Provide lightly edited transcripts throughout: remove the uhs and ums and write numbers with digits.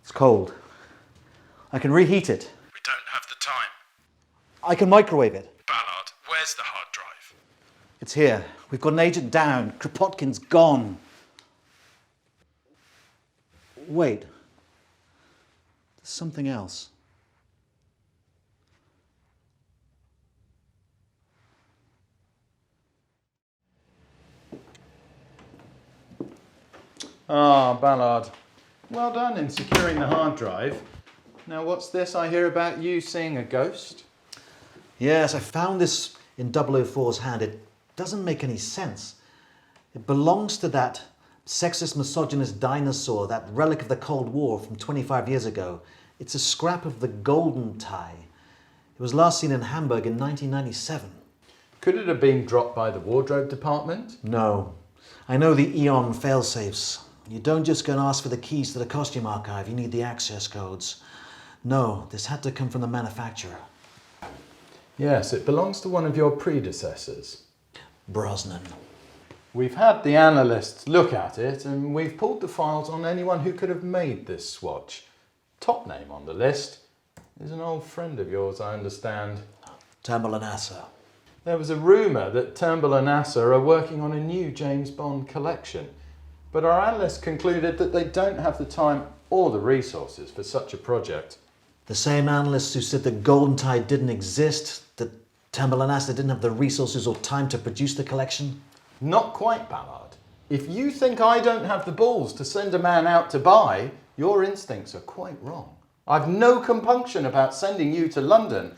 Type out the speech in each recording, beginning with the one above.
It's cold. I can reheat it. We don't have the time. I can microwave it. Ballard, where's the hard drive? It's here. We've got an agent down. Kropotkin's gone. Wait. There's something else. Ah, Ballard. Well done in securing the hard drive. Now what's this I hear about you seeing a ghost? Yes, I found this in 004's hand. It doesn't make any sense. It belongs to that sexist, misogynist dinosaur, that relic of the Cold War from 25 years ago. It's a scrap of the golden tie. It was last seen in Hamburg in 1997. Could it have been dropped by the wardrobe department? No. I know the Eon failsafes. You don't just go and ask for the keys to the costume archive, you need the access codes. No, this had to come from the manufacturer. Yes, it belongs to one of your predecessors. Brosnan. We've had the analysts look at it and we've pulled the files on anyone who could have made this swatch. Top name on the list is an old friend of yours, I understand. Turnbull and Asser. There was a rumour that Turnbull and Asser are working on a new James Bond collection, but our analysts concluded that they don't have the time or the resources for such a project. The same analysts who said the golden tie didn't exist, that Turnbull and Asser didn't have the resources or time to produce the collection? Not quite, Ballard. If you think I don't have the balls to send a man out to buy, your instincts are quite wrong. I've no compunction about sending you to London,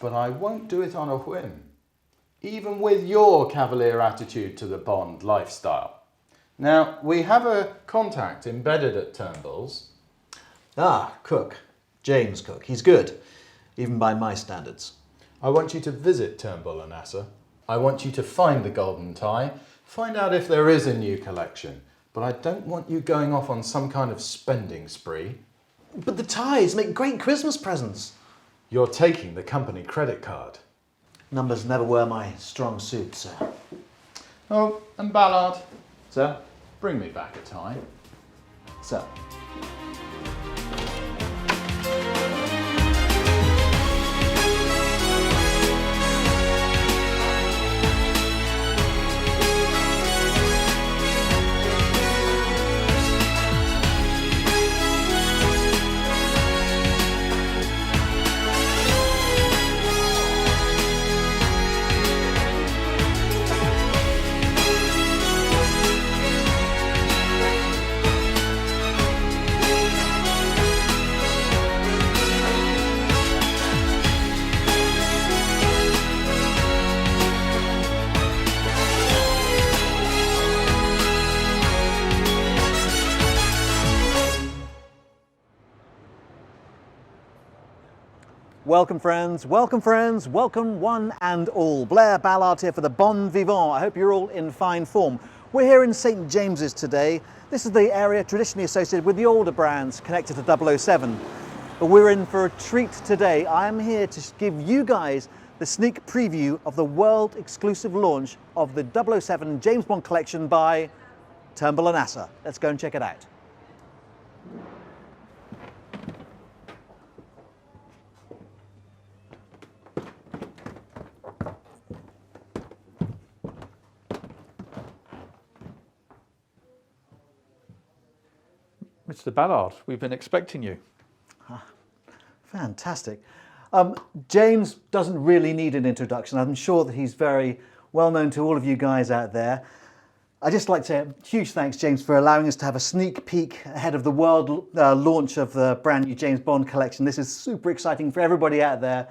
but I won't do it on a whim, even with your cavalier attitude to the Bond lifestyle. Now, we have a contact embedded at Turnbull's. Ah, Cook. James Cook. He's good, even by my standards. I want you to visit Turnbull and Asser. I want you to find the golden tie, find out if there is a new collection, but I don't want you going off on some kind of spending spree. But the ties make great Christmas presents. You're taking the company credit card. Numbers never were my strong suit, sir. Oh, and Ballard, Sir? bring me back a tie. Sir. Welcome friends, welcome one and all. Blair Ballard here for the Bon Vivant. I hope you're all in fine form. We're here in St James's today. This is the area traditionally associated with the older brands connected to 007. But we're in for a treat today. I am here to give you guys the sneak preview of the world exclusive launch of the 007 James Bond collection by Turnbull and Asser. Let's go and check it out. Mr. Ballard, we've been expecting you. Fantastic. James doesn't really need an introduction. I'm sure that he's very well known to all of you guys out there. I'd just like to say a huge thanks, James, for allowing us to have a sneak peek ahead of the world launch of the brand new James Bond collection. This is super exciting for everybody out there.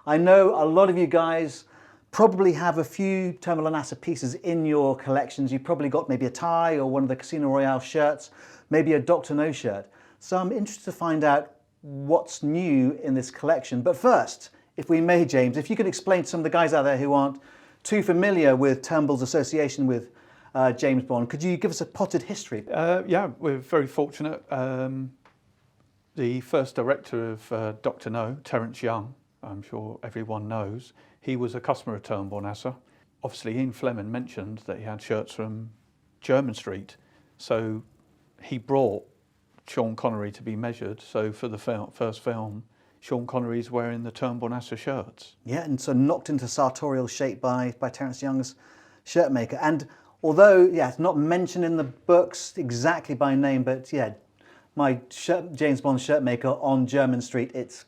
I know a lot of you guys probably have a few Turnbull and Asser pieces in your collections. You've probably got maybe a tie or one of the Casino Royale shirts, maybe a Dr. No shirt. So I'm interested to find out what's new in this collection. But first, if we may, James, if you could explain to some of the guys out there who aren't too familiar with Turnbull's association with James Bond, could you give us a potted history? Yeah, we're very fortunate. The first director of Dr. No, Terence Young, I'm sure everyone knows, he was a customer of Turnbull and Asser. Obviously, Ian Fleming mentioned that he had shirts from Jermyn Street, so he brought Sean Connery to be measured. So for the first film, Sean Connery's wearing the Turnbull-era shirts. Yeah, and so knocked into sartorial shape by Terence Young's shirt maker. And although, yeah, it's not mentioned in the books exactly by name, but yeah, my James Bond shirt maker on Jermyn Street, it's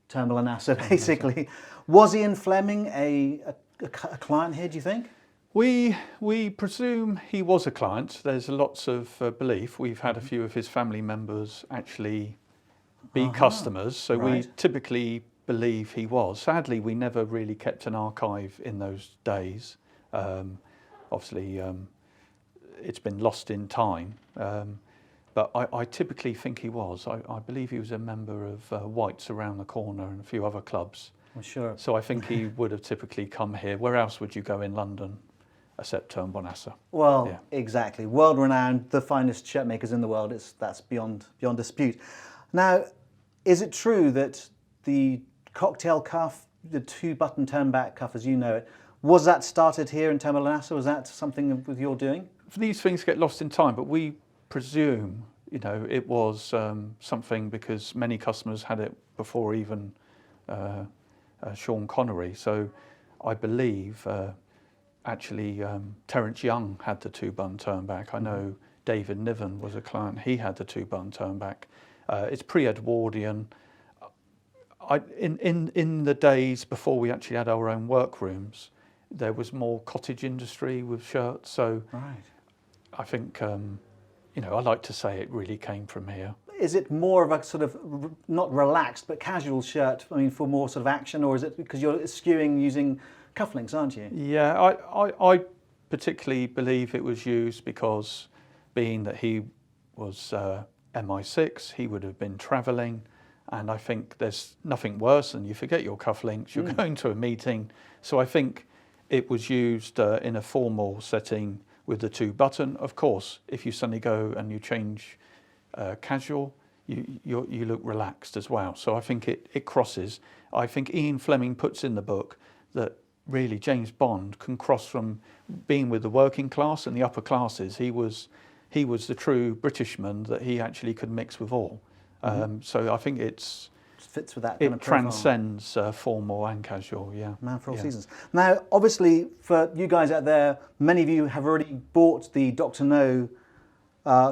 Turnbull-era basically. Was Ian Fleming a client here, do you think? We presume he was a client. There's lots of belief. We've had a few of his family members actually be customers, so we typically believe he was. Sadly, we never really kept an archive in those days. Obviously, it's been lost in time, but I typically think he was. I believe he was a member of White's around the corner and a few other clubs. I'm sure. So I think he would have typically come here. Where else would you go in London except Turnbull-era? Well, Yeah. exactly. World-renowned, the finest shirt makers in the world. That's beyond dispute. Now, is it true that the cocktail cuff, the two-button turn-back cuff, as you know it, was that started here in Turnbull-era? Was that something with your doing? These things get lost in time, but we presume, it was something because many customers had it before even Sean Connery. So I believe actually Terence Young had the two-button turn-back. I know David Niven was a client. He had the two-button turn-back. It's pre-Edwardian. In the days before we actually had our own workrooms, there was more cottage industry with shirts. So I think, I like to say it really came from here. Is it more of a sort of, not relaxed, but casual shirt, for more sort of action, or is it because you're skewing using cufflinks, aren't you? Yeah, I particularly believe it was used because being that he was MI6, he would have been travelling, and I think there's nothing worse than you forget your cufflinks, you're going to a meeting. So I think it was used in a formal setting with the two-button. Of course, if you suddenly go and you change casual, you look relaxed as well. So I think it crosses. I think Ian Fleming puts in the book that really James Bond can cross from being with the working class and the upper classes. He was the true Britishman that he actually could mix with all. So I think it fits with that kind of profile. transcends formal and casual. Yeah, man for all seasons. Now, obviously, for you guys out there, many of you have already bought the Dr. No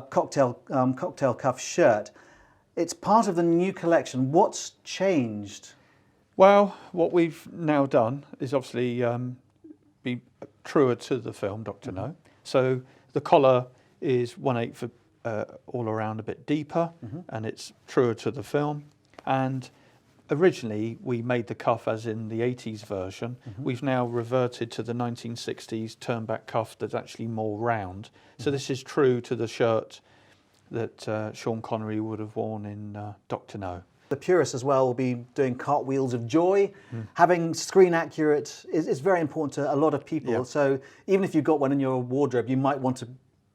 cocktail cuff shirt. It's part of the new collection. What's changed? Well, what we've now done is obviously be truer to the film, Dr. No. So the collar is 1/8 all around a bit deeper, and it's truer to the film. And originally we made the cuff as in the 80s version. We've now reverted to the 1960s turn-back cuff that's actually more round. So this is true to the shirt that Sean Connery would have worn in Dr. No. The purists as well will be doing cartwheels of joy. Having screen accurate is very important to a lot of people. Yeah. So even if you've got one in your wardrobe, you might want to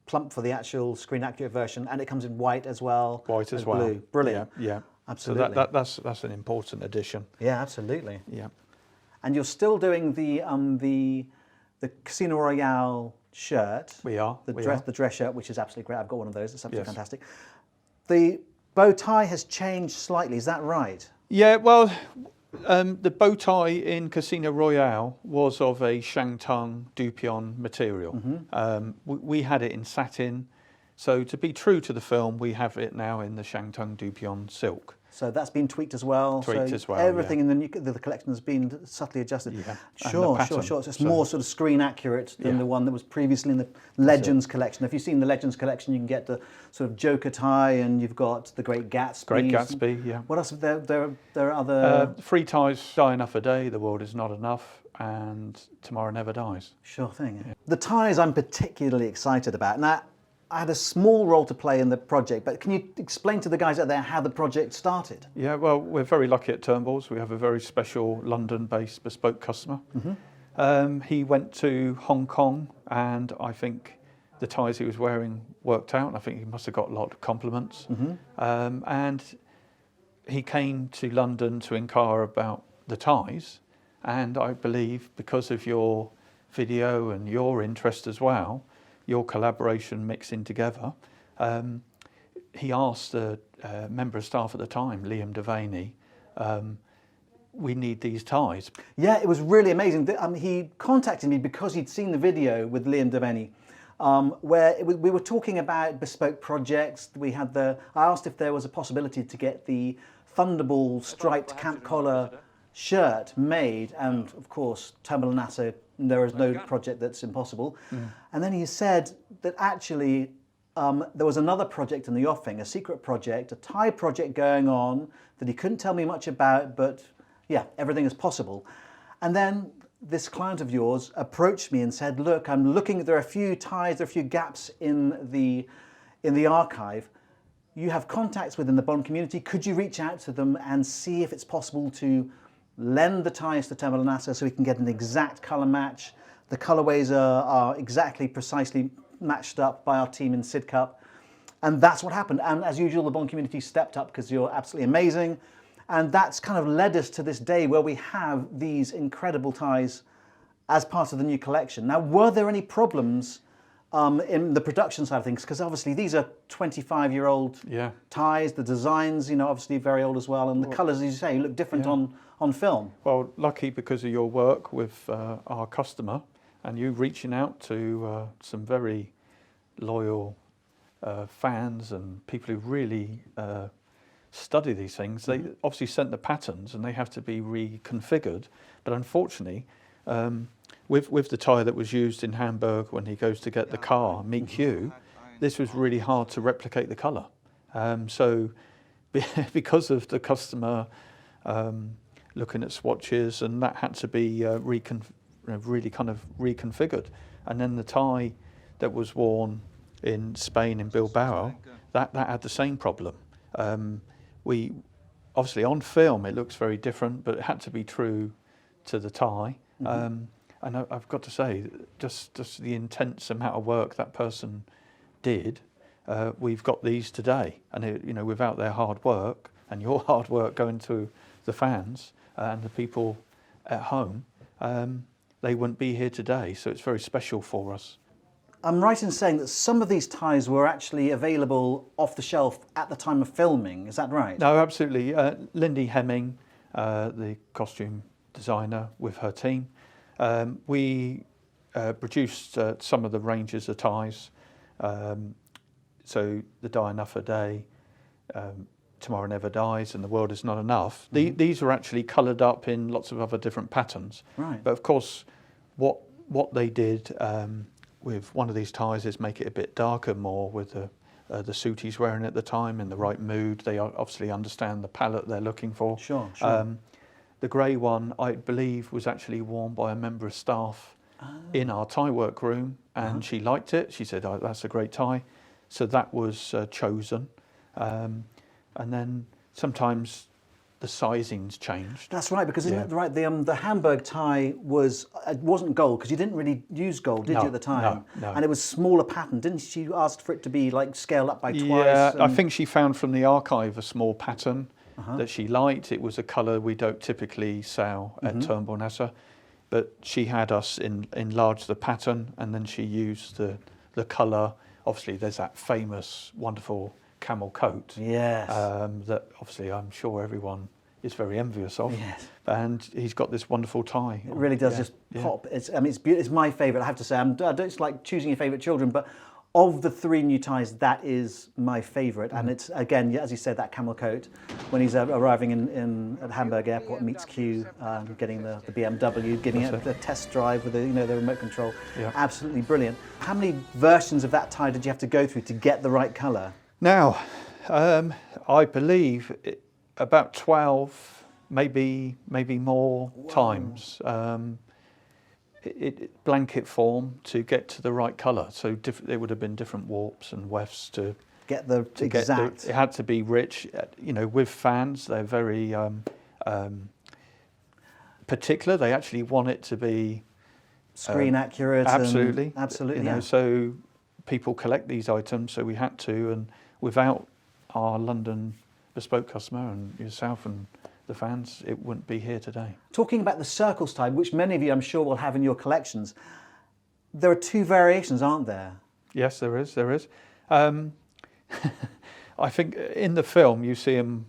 plump for the actual screen accurate version, and it comes in white as well. White as well. Blue. Brilliant. Yeah. Absolutely. So that's an important addition. Yeah, absolutely. Yeah. And you're still doing the Casino Royale shirt. We are. The dress shirt, which is absolutely great. I've got one of those. It's absolutely fantastic. The bow tie has changed slightly. Is that right? Yeah. Well, the bow tie in Casino Royale was of a Shantung Dupion material. We had it in satin. So to be true to the film, we have it now in the Shantung Dupion silk. So that's been tweaked as well. Tweaked Everything in the collection has been subtly adjusted. Yeah. Sure. So it's more sort of screen accurate than the one that was previously in the Legends collection. If you've seen the Legends collection, you can get the sort of Joker tie, and you've got the Great Gatsby. Great Gatsby, yeah. What else? There are other... Free ties die enough a day, the world is not enough, and tomorrow never dies. Sure thing. Yeah. The ties I'm particularly excited about. Now, I had a small role to play in the project, but can you explain to the guys out there how the project started? Yeah, well, we're very lucky at Turnbull's. We have a very special London-based bespoke customer. He went to Hong Kong, and I think the ties he was wearing worked out. I think he must have got a lot of compliments. And he came to London to inquire about the ties, and I believe because of your video and your interest as well, your collaboration mixing together, he asked a member of staff at the time, Liam Devaney, we need these ties. Yeah, it was really amazing. He contacted me because he'd seen the video with Liam Devaney, where we were talking about bespoke projects. I asked if there was a possibility to get the Thunderball striped camp collar shirt made, and of course, Turnbull and NASA, there is no project that's impossible. And then he said that actually there was another project in the offing, a secret project, a tie project going on that he couldn't tell me much about, but yeah, everything is possible. And then this client of yours approached me and said, look, I'm looking, there are a few ties, there are a few gaps in the archive. You have contacts within the Bond community. Could you reach out to them and see if it's possible to lend the ties to Turnbull and NASA so we can get an exact colour match? The colourways are exactly, precisely matched up by our team in Sidcup. And that's what happened. And as usual, the Bond community stepped up because you're absolutely amazing. And that's kind of led us to this day where we have these incredible ties as part of the new collection. Now, were there any problems in the production side of things? Because obviously these are 25-year-old ties, the designs, obviously very old as well, and the colours, as you say, look different on film. Well, lucky because of your work with our customer and you reaching out to some very loyal fans and people who really study these things. They obviously sent the patterns and they have to be reconfigured, but unfortunately with the tie that was used in Hamburg when he goes to get the car, Meet Q, this was really hard to replicate the colour. So because of the customer looking at swatches, and that had to be really kind of reconfigured. And then the tie that was worn in Spain, in Bilbao, that had the same problem. We obviously on film it looks very different, but it had to be true to the tie. And I've got to say, just the intense amount of work that person did, we've got these today. And without their hard work and your hard work going to the fans and the people at home, they wouldn't be here today. So it's very special for us. I'm right in saying that some of these ties were actually available off the shelf at the time of filming, is that right? No, absolutely. Lindy Hemming, the costume designer with her team, we produced some of the ranges of ties. So The Die Enough a Day, Tomorrow Never Dies, and The World Is Not Enough. These were actually coloured up in lots of other different patterns. Right. But of course, what they did with one of these ties is make it a bit darker, more with the suit he's wearing at the time, in the right mood. They obviously understand the palette they're looking for. Sure. The grey one, I believe, was actually worn by a member of staff in our tie work room, and she liked it. She said, "Oh, that's a great tie." So that was chosen. And then sometimes the sizing's changed. That's right, because isn't it right? The Hamburg tie wasn't gold, because you didn't really use gold, did you, at the time? No. And it was smaller pattern. Didn't she ask for it to be like scaled up by twice? Yeah, I think she found from the archive a small pattern that she liked. It was a colour we don't typically sell at Turnbull NASA, but she had us enlarge the pattern, and then she used the colour. Obviously, there's that famous, wonderful camel coat. Yes. That obviously I'm sure everyone is very envious of. Yes. And he's got this wonderful tie. It really does just pop. It's beautiful. It's my favourite, I have to say. I don't like choosing your favourite children, but of the three new ties, that is my favourite. And it's, again, as you said, that camel coat, when he's arriving at Hamburg Airport, meets Q, getting the BMW, getting a test drive with the remote control. Yeah. Absolutely brilliant. How many versions of that tie did you have to go through to get the right colour? Now, I believe about 12, maybe more times. Blanket form to get to the right colour. So there would have been different warps and wefts to get the exact. It had to be rich. With fans, they're very particular. They actually want it to be screen accurate. Absolutely, absolutely. So people collect these items. So we had to, and without our London bespoke customer and yourself and the fans, it wouldn't be here today. Talking about the circles tie, which many of you I'm sure will have in your collections, there are two variations, aren't there? Yes, there is. I think in the film you see him,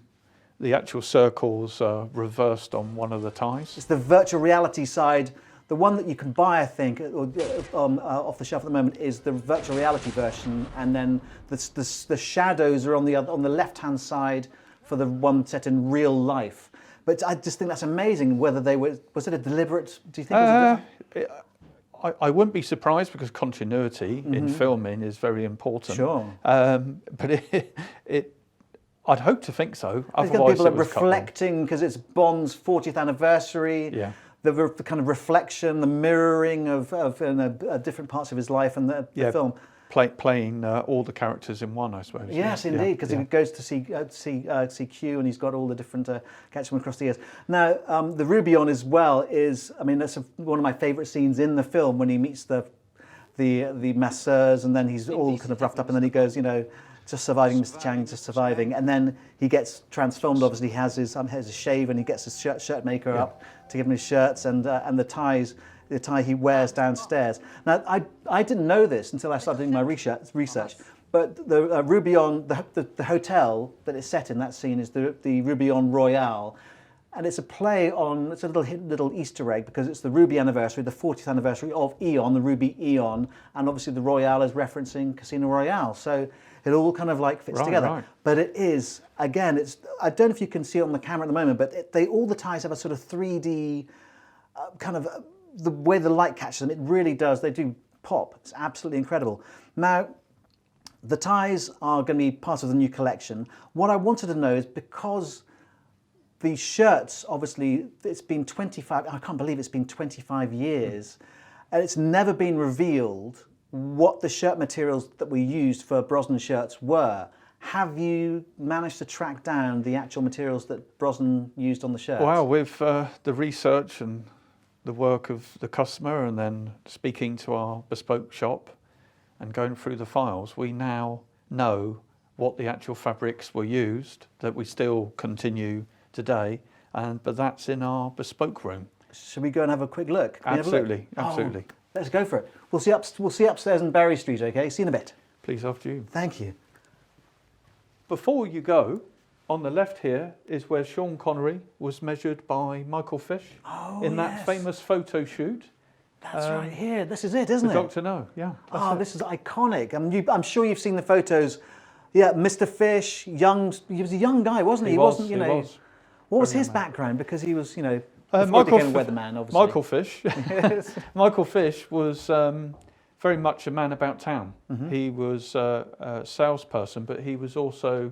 the actual circles are reversed on one of the ties. It's the virtual reality side. The one that you can buy, I think, off the shelf at the moment is the virtual reality version, and then the shadows are on the left-hand side for the one set in real life. But I just think that's amazing. Whether was it a deliberate? Do you think? I wouldn't be surprised because continuity in filming is very important. Sure. But I'd hope to think so. There's going to be people reflecting because it's Bond's 40th anniversary. Yeah. The kind of reflection, the mirroring of different parts of his life and the film. Playing all the characters in one, I suppose. Yes, indeed, because he goes to see Q, and he's got all the different catch them across the years. Now, the Rubion as well is, I mean, that's one of my favourite scenes in the film when he meets the masseurs, and then he's all kind of roughed up, and then he goes, just surviving, Mr. Chang, just surviving, and then he gets transformed. Obviously, he has his shave, and he gets his shirt maker up to give him his shirts and the ties. The tie he wears downstairs. Now, I didn't know this until I started doing my research. But the Rubion, the hotel that it's set in, that scene is the Rubion Royale, and it's a play on. It's a little Easter egg because it's the Ruby anniversary, the 40th anniversary of Eon, the Ruby Eon, and obviously the Royale is referencing Casino Royale. So it all kind of like fits together. Right. But it is, again, I don't know if you can see it on the camera at the moment, but all the ties have a sort of 3D kind of. The way the light catches them, it really does. They do pop. It's absolutely incredible. Now, the ties are going to be part of the new collection. What I wanted to know is because the shirts, obviously, it's been 25. I can't believe it's been 25 years, and it's never been revealed what the shirt materials that we used for Brosnan shirts were. Have you managed to track down the actual materials that Brosnan used on the shirts? Well, with the research and the work of the customer and then speaking to our bespoke shop and going through the files, we now know what the actual fabrics were used that we still continue today, but that's in our bespoke room. Should we go and have a quick look? Absolutely, absolutely. Oh, let's go for it. We'll see upstairs in Berry Street, okay? See you in a bit. Please, after you. Thank you. Before you go, on the left here is where Sean Connery was measured by Michael Fish in that famous photo shoot. That's right here. This is it, isn't it? Dr. No, yeah. This is iconic. I'm sure you've seen the photos. Yeah, Mr. Fish, he was a young guy, wasn't he? He wasn't, you know. What was his background? Because he was, Michael became a weatherman, obviously. Michael Fish. Michael Fish was very much a man about town. He was a salesperson, but he was also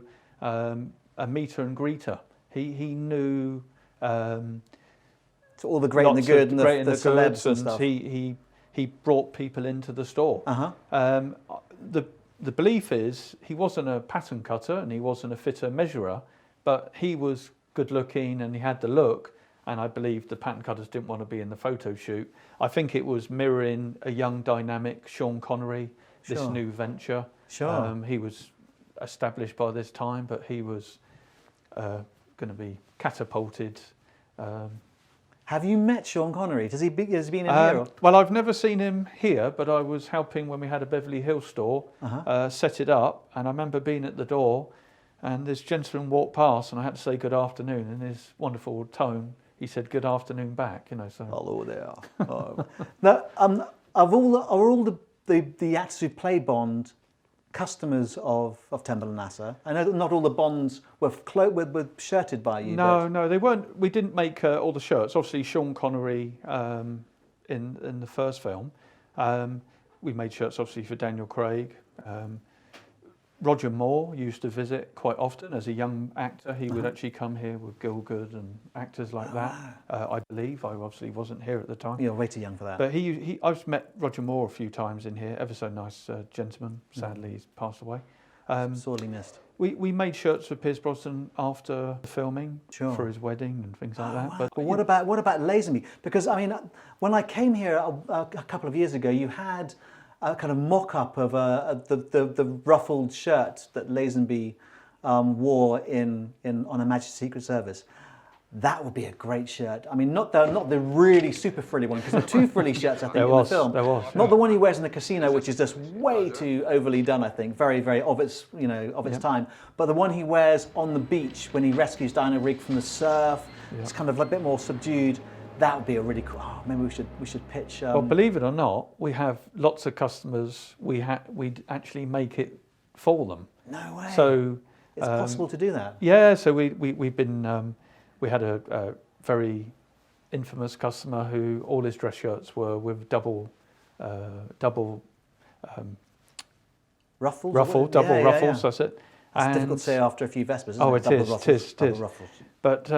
a meter and greeter. He knew so all the great and the good and the celebs and stuff. He brought people into the store. The belief is he wasn't a pattern cutter and he wasn't a fitter measurer, but he was good looking and he had the look. And I believe the pattern cutters didn't want to be in the photo shoot. I think it was mirroring a young, dynamic Sean Connery, this new venture. Sure. He was established by this time, but he was going to be catapulted. Have you met Sean Connery? Has he been in here? Well, I've never seen him here, but I was helping when we had a Beverly Hills store, set it up, and I remember being at the door, and this gentleman walked past, and I had to say good afternoon, in his wonderful tone. He said good afternoon back, So hello there. Now, are all the actors who play Bond customers of Turnbull & Nasser? I know that not all the Bonds were shirted by you. No, they weren't. We didn't make all the shirts. Obviously, Sean Connery in the first film. We made shirts obviously for Daniel Craig. Roger Moore used to visit quite often as a young actor. He would actually come here with Gielgud and actors like that. I believe. I obviously wasn't here at the time. You're way too young for that. But I've met Roger Moore a few times in here. Ever so nice gentleman. Sadly, he's passed away. Sorely missed. We made shirts for Pierce Brosnan after the filming for his wedding and things like that. Wow. But what about Lazenby? Because I mean, when I came here a couple of years ago, you had a kind of mock-up of the ruffled shirt that Lazenby wore on Her Majesty's Secret Service. That would be a great shirt. I mean, not the really super frilly one, because there are two frilly shirts, I think, in the film. There was. Not the one he wears in the casino, which is just way too overly done, I think. Very, very of its time. But the one he wears on the beach when he rescues Diana Rigg from the surf, it's kind of a bit more subdued. That would be a really cool. Oh, maybe we should pitch. Well, believe it or not, we have lots of customers. We actually make it for them. No way. So it's possible to do that. Yeah. So we've been. We had a very infamous customer who all his dress shirts were with double Ruffles. ruffles. That's it. It's difficult to say after a few Vespers. Oh, it is. Ruffles. But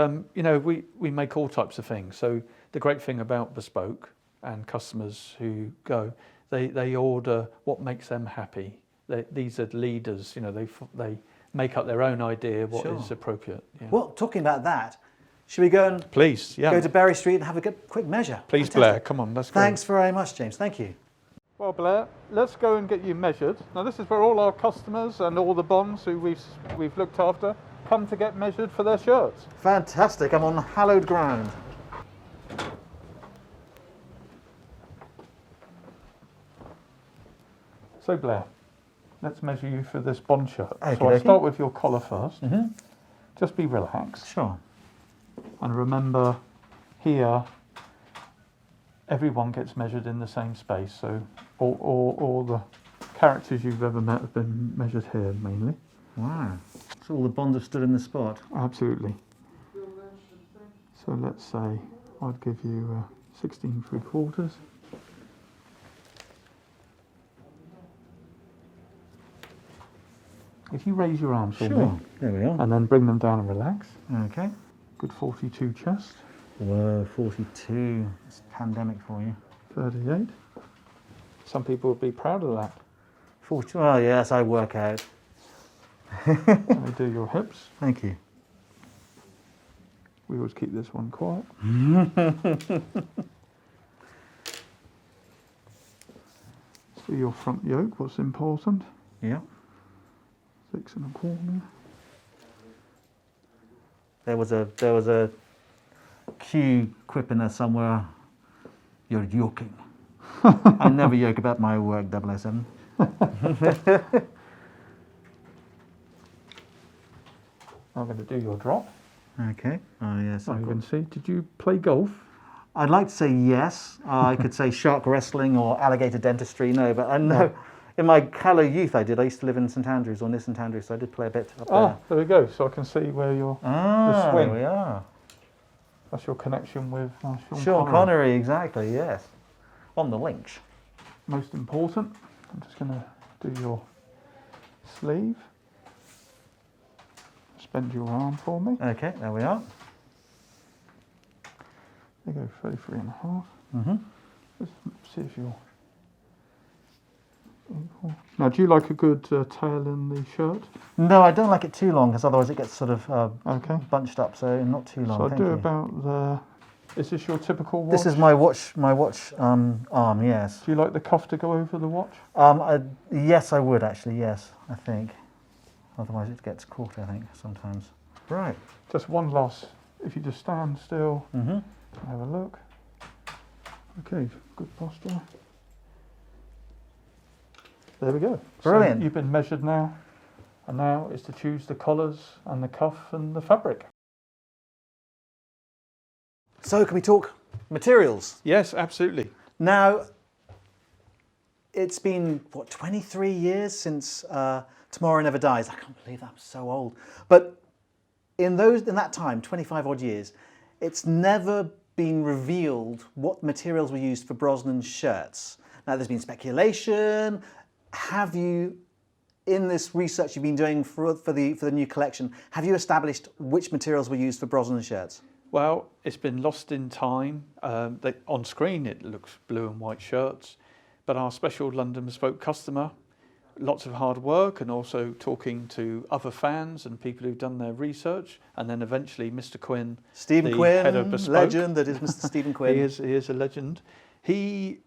we make all types of things. So the great thing about Bespoke and customers who go, they order what makes them happy. These are leaders. They make up their own idea what is appropriate. Yeah. Well, talking about that, should we go and go to Berry Street and have a quick measure? Please, Fantastic. Blair, come on, let's go. Thanks very much, James. Thank you. Well, Blair, let's go and get you measured. Now, this is where all our customers and all the bonds who we've looked after come to get measured for their shirts. Fantastic. I'm on hallowed ground. So, Blair, let's measure you for this bond shirt. Okay, so I'll start with your collar first. Mm-hmm. Just be relaxed. Sure. And remember, here, everyone gets measured in the same space. So all the characters you've ever met have been measured here, mainly. Wow. So all the bonds have stood in the spot. Absolutely. So let's say I'd give you 16 3/4. If you raise your arms for me, there we are. and then bring them down and relax. Okay. Good 42 chest. Whoa, 42. It's pandemic for you. 38. Some people would be proud of that. 40. Oh yes, I work out. Let me do your hips. Thank you. We always keep this one quiet. Let's do your front yoke. What's important? Yeah. 6 1/4. There was a cue quip in there somewhere. You're yoking. I never yoke about my work, 007. I'm going to do your drop. Okay. Oh yes. So you can see. Did you play golf? I'd like to say yes. I could say shark wrestling or alligator dentistry. No, but I know. In my callow youth, I did. I used to live in St Andrews or near St Andrews, so I did play a bit up there. There we go. So I can see where you're. The swing. There we are. That's your connection with Sean Connery, exactly. Yes. On the links. Most important. I'm just going to do your sleeve. Bend your arm for me. Okay, there we are. There you go, 33 1/2. Mm-hmm. Let's see if you're equal. Now, do you like a good tail in the shirt? No, I don't like it too long, because otherwise it gets sort of bunched up, so not too long. So I'll Thank do you. about the... Is this your typical watch? This is my watch arm, yes. Do you like the cuff to go over the watch? Yes, I would actually, yes, I think. Otherwise it gets caught, I think, sometimes. Right. Just one last, if you just stand still, Mm-hmm. have a look. Okay, good posture. There we go. Brilliant. So you've been measured now, and now is to choose the collars and the cuff and the fabric. So can we talk materials? Yes, absolutely. Now, it's been, 23 years since Tomorrow Never Dies. I can't believe I'm so old. But in that time, 25 odd years, it's never been revealed what materials were used for Brosnan's shirts. Now, there's been speculation. Have you, in this research you've been doing for the new collection, have you established which materials were used for Brosnan's shirts? Well, it's been lost in time. On screen, it looks blue and white shirts, but our special London Bespoke customer, lots of hard work and also talking to other fans and people who've done their research, and then eventually Mr. Quinn, Stephen the Quinn, head of Bespoke, legend that is Mr. Stephen Quinn. He is a legend. He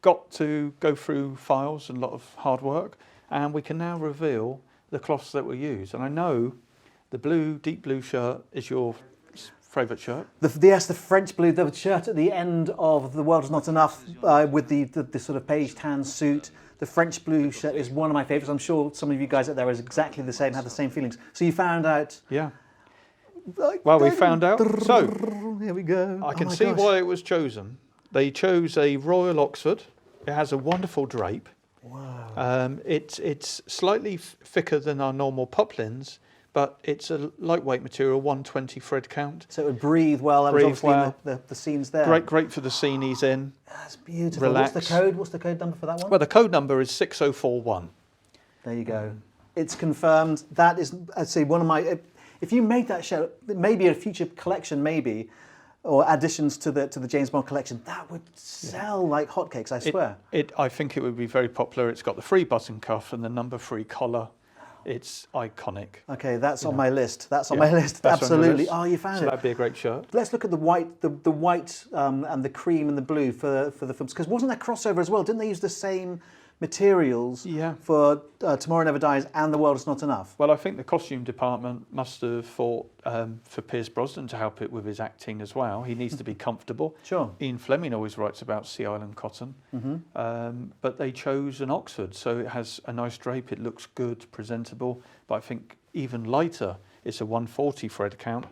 got to go through files and a lot of hard work, and we can now reveal the cloths that were used. And I know the blue, deep blue shirt is your favourite shirt. Yes, the French blue, the shirt at the end of The World Is Not Enough with the sort of beige tan suit. The French blue shirt is one of my favourites. I'm sure some of you guys out there is exactly the same, have the same feelings. So you found out... Yeah. Well, we found out. So, here we go. I can see why it was chosen. They chose a Royal Oxford. It has a wonderful drape. Wow. It's slightly thicker than our normal poplins, but it's a lightweight material, 120 thread count. So it would breathe well. That was obviously the scenes there. Great for the scene he's in. That's beautiful. Relax. What's the code number for that one? Well, the code number is 6041. There you go. It's confirmed. That is, I'd say, one of my... If you made that shirt, maybe a future collection, maybe, or additions to the James Bond collection, that would sell like hotcakes, I swear. I think it would be very popular. It's got the 3 button cuff and the number 3 collar. It's iconic. Okay, that's on my list. That's on my list. Absolutely. Oh, you found it. So that'd be a great shirt. Let's look at the white, the white and the cream and the blue for the films. Because wasn't there crossover as well? Didn't they use the same materials for Tomorrow Never Dies and The World Is Not Enough? Well, I think the costume department must have thought for Pierce Brosnan to help it with his acting as well. He needs to be comfortable. Sure. Ian Fleming always writes about Sea Island cotton. But they chose an Oxford, so it has a nice drape. It looks good, presentable. But I think even lighter, it's a 140 thread count.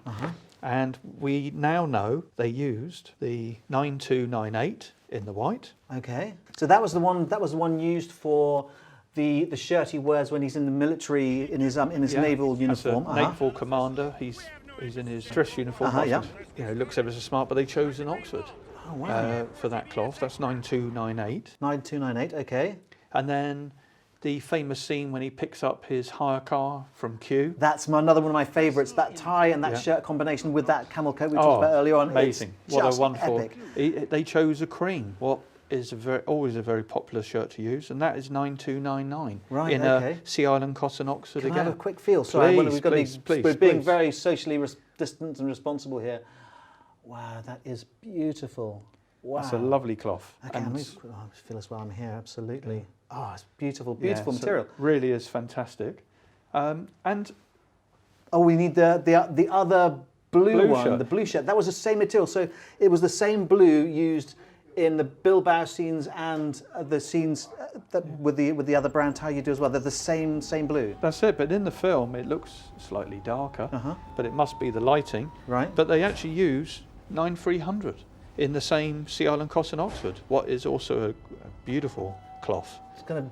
And we now know they used the 9298 in the white. Okay, so that was the one. That was the one used for the shirt he wears when he's in the military in his naval uniform. As a naval commander, he's in his dress uniform. You know, looks ever so smart. But they chose an Oxford for that cloth. That's 9298. 9298. Okay. And then the famous scene when he picks up his hire car from Q. That's another one of my favourites. That tie and that shirt combination with that camel coat we talked about earlier on. Amazing! What a wonderful. Epic. They chose a cream. What is always a very popular shirt to use, and that is 9299. Right. In a Sea Island cotton Oxford Can again. I have a quick feel? Sorry, we're being please. very socially distant and responsible here. Wow, that is beautiful. Wow. That's a lovely cloth. Okay, I feel as well. I'm here. Absolutely. Oh, it's beautiful, beautiful material. It really is fantastic. And we need the other blue one, shirt. the blue shirt. That was the same material. So it was the same blue used in the Bilbao scenes and the scenes with the other brown tie you do as well. They're the same blue. That's it. But in the film, it looks slightly darker. But it must be the lighting. Right. But they actually use 9300 in the same Sea Island cotton Oxford. What is also a beautiful cloth. It's going to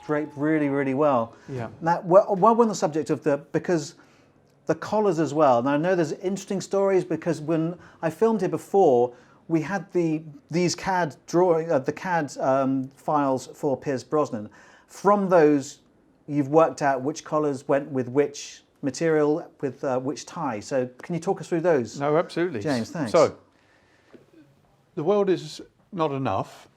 drape really, really well. Yeah. Now, while we're on the subject of because the collars as well. Now, I know there's interesting stories because when I filmed here before, we had these CAD files for Pierce Brosnan. From those, you've worked out which collars went with which material, with which tie. So can you talk us through those? No, absolutely. James, thanks. So, The World Is Not Enough.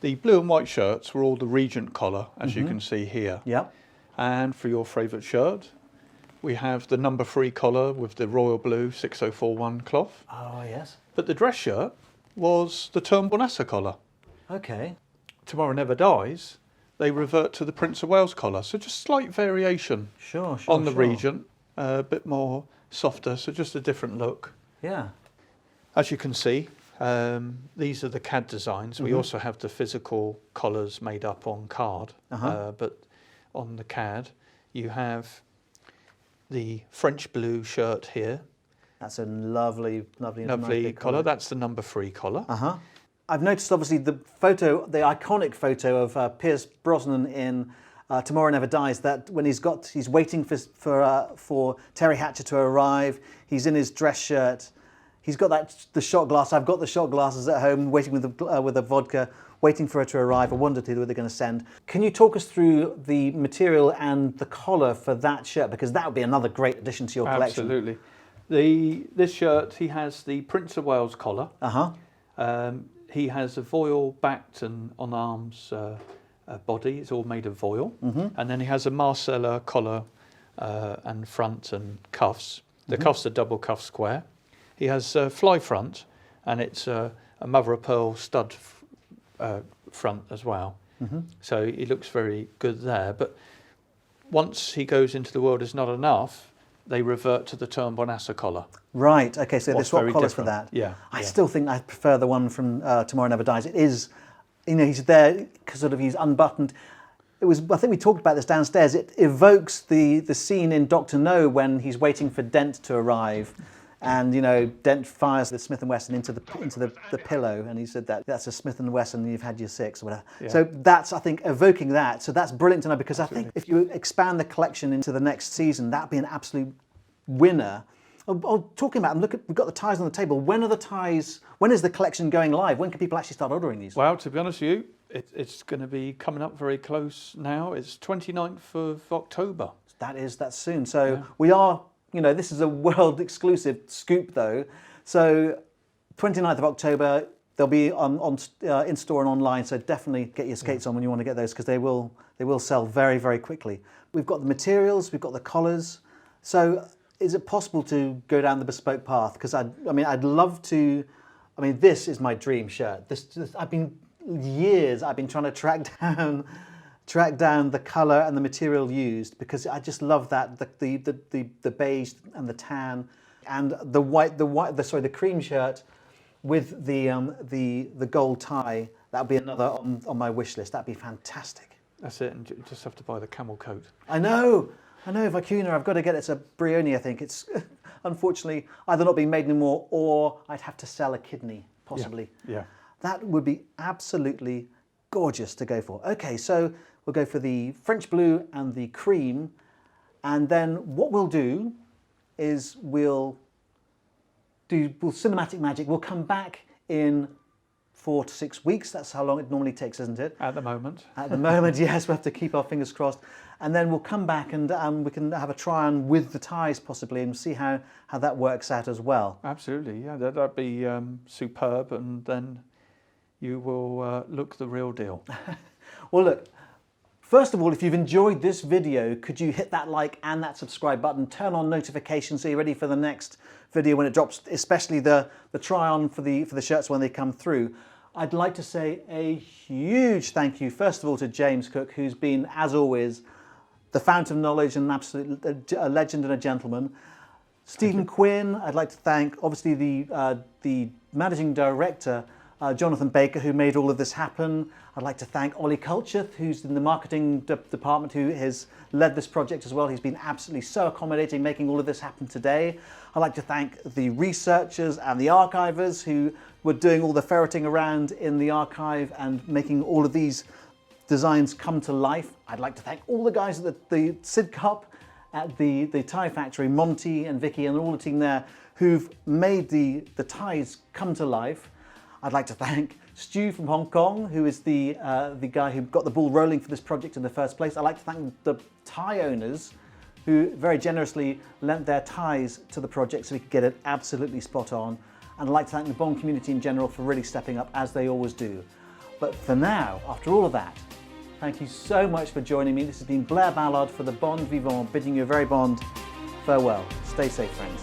The blue and white shirts were all the Regent collar, as you can see here. Yep. And for your favourite shirt, we have the number 3 collar with the royal blue 6041 cloth. Oh, yes. But the dress shirt was the Turnbull collar. Okay. Tomorrow Never Dies, they revert to the Prince of Wales collar. So just slight variation on the Regent, a bit more softer, so just a different look. Yeah. As you can see, these are the CAD designs. We also have the physical collars made up on card, but on the CAD you have the French blue shirt here. That's a lovely collar. That's the number 3 collar. I've noticed obviously the iconic photo of Pierce Brosnan in Tomorrow Never Dies. That when he's waiting for Terry Hatcher to arrive. He's in his dress shirt. He's got the shot glass. I've got the shot glasses at home, waiting with the vodka, waiting for her to arrive. I wondered who they're going to send. Can you talk us through the material and the collar for that shirt? Because that would be another great addition to your collection. Absolutely. This shirt, he has the Prince of Wales collar. He has a voile-backed and on arms body. It's all made of voile. And then he has a Marcella collar and front and cuffs. The cuffs are double cuff square. He has fly front, and it's a mother of pearl stud front as well. So he looks very good there. But once he goes into The World Is Not Enough, they revert to the Turnbull-era collar. Right. Okay. So they What's swap very collars for different. that. Yeah, I yeah. still think I prefer the one from Tomorrow Never Dies. It is, he's there, sort of, he's unbuttoned. It was. I think we talked about this downstairs. It evokes the scene in Doctor No when he's waiting for Dent to arrive, and Dent fires the Smith & Wesson into the pillow, and he said that's a Smith & Wesson. You've had your 6 or whatever. Yeah. So that's, I think, evoking that. So that's brilliant to know, because I think if you expand the collection into the next season, that'd be an absolute winner. Talking about them, look, we've got the ties on the table. When are the ties? When is the collection going live? When can people actually start ordering these? Well, to be honest with you, it's going to be coming up very close now. It's 29th of October. That's soon. So we are, this is a world exclusive scoop though. So 29th of October, they'll be in store and online. So definitely get your skates on when you want to get those, because they will sell very, very quickly. We've got the materials, we've got the collars. So is it possible to go down the bespoke path? Because I'd love to. This is my dream shirt. I've been trying to track down the colour and the material used, because I just love that the beige and the tan and the cream shirt with the gold tie. That would be another on my wish list. That'd be fantastic. That's it, and you just have to buy the camel coat. I know, Vicuna, I've got to get it. It's a Brioni, I think. It's unfortunately either not being made anymore, or I'd have to sell a kidney, possibly. Yeah. That would be absolutely gorgeous to go for. Okay, so we'll go for the French blue and the cream, and then what we'll do is we'll cinematic magic. We'll come back in 4 to 6 weeks. That's how long it normally takes, isn't it? At the moment. At the moment, yes, we have to keep our fingers crossed. And then we'll come back and we can have a try-on with the ties possibly, and see how that works out as well. Absolutely, yeah, that'd be superb, and then you will look the real deal. Well, look, first of all, if you've enjoyed this video, could you hit that like and that subscribe button, turn on notifications so you're ready for the next video when it drops, especially the try-on for the shirts when they come through. I'd like to say a huge thank you, first of all, to James Cook, who's been, as always, the fountain of knowledge and an absolute a legend and a gentleman. Stephen Quinn, I'd like to thank, obviously, the managing director, Jonathan Baker, who made all of this happen. I'd like to thank Ollie Culcheth, who's in the marketing department, who has led this project as well. He's been absolutely so accommodating, making all of this happen today. I'd like to thank the researchers and the archivers who were doing all the ferreting around in the archive and making all of these designs come to life. I'd like to thank all the guys at the Sid Cup, at the tie factory, Monty and Vicky and all the team there, who've made the ties come to life. I'd like to thank Stu from Hong Kong, who is the guy who got the ball rolling for this project in the first place. I'd like to thank the tie owners, who very generously lent their ties to the project so we could get it absolutely spot on. And I'd like to thank the Bond community in general for really stepping up, as they always do. But for now, after all of that, thank you so much for joining me. This has been Blair Ballard for the Bond Vivant, bidding you a very Bond farewell. Stay safe, friends.